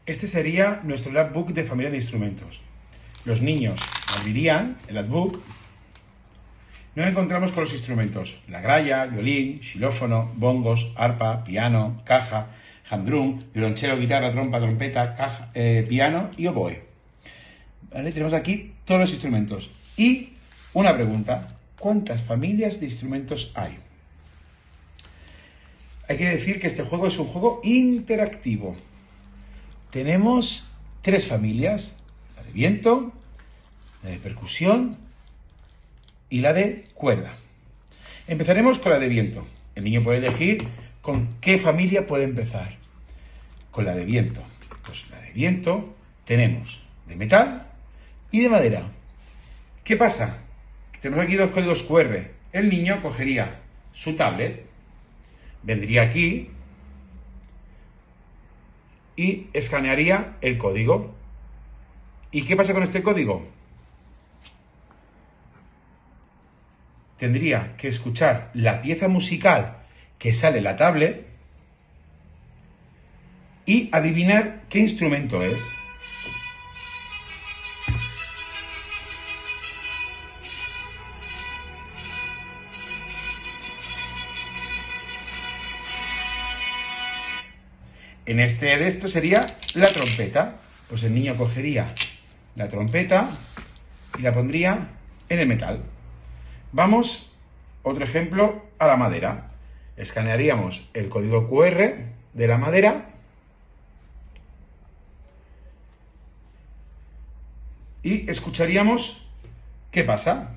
Este sería nuestro Lapbook de familia de instrumentos. Los niños abrirían el Lapbook. Nos encontramos con los instrumentos: la gralla, violín, xilófono, bongos, arpa, piano, caja, hamdrum, violonchelo, guitarra, trompa, trompeta, caja, piano y oboe. ¿Vale? Tenemos aquí todos los instrumentos. Y una pregunta: ¿cuántas familias de instrumentos hay? Hay que decir que este juego es un juego interactivo. Tenemos 3 familias: la de viento, la de percusión y la de cuerda. Empezaremos con la de viento. El niño puede elegir con qué familia puede empezar. Con la de viento. Pues la de viento tenemos de metal y de madera. ¿Qué pasa? Tenemos aquí 2 códigos QR. El niño cogería su tablet, vendría aquí y escanearía el código. ¿Y qué pasa con este código? Tendría que escuchar la pieza musical que sale en la tablet y adivinar qué instrumento es. En este de esto sería la trompeta. Pues el niño cogería la trompeta y la pondría en el metal. Vamos, otro ejemplo, a la madera. Escanearíamos el código QR de la madera y escucharíamos qué pasa.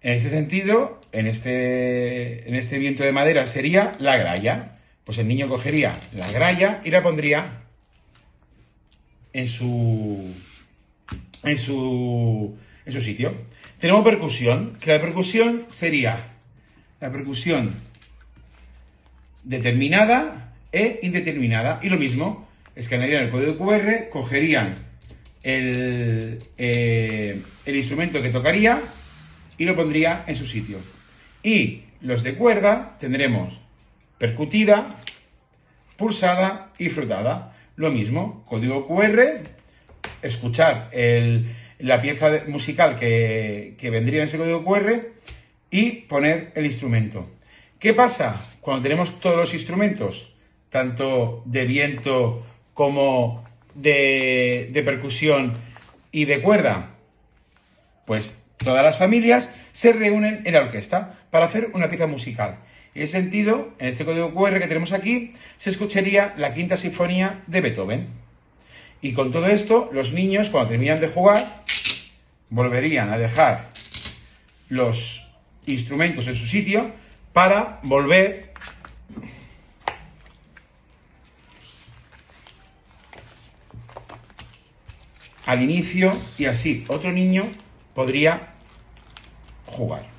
En ese sentido, en este viento de madera sería la gralla. Pues el niño cogería la gralla y la pondría en su sitio. Tenemos percusión, que la percusión sería la percusión determinada e indeterminada. Y lo mismo, escanearían el código QR, cogerían el instrumento que tocaría y lo pondría en su sitio. Y los de cuerda tendremos percutida, pulsada y frotada. Lo mismo, código QR, escuchar la pieza musical que vendría en ese código QR y poner el instrumento. ¿Qué pasa cuando tenemos todos los instrumentos, tanto de viento como de percusión y de cuerda? Pues todas las familias se reúnen en la orquesta para hacer una pieza musical. En ese sentido, en este código QR que tenemos aquí, se escucharía la Quinta Sinfonía de Beethoven. Y con todo esto, los niños, cuando terminan de jugar, volverían a dejar los instrumentos en su sitio para volver al inicio y así otro niño podría jugar.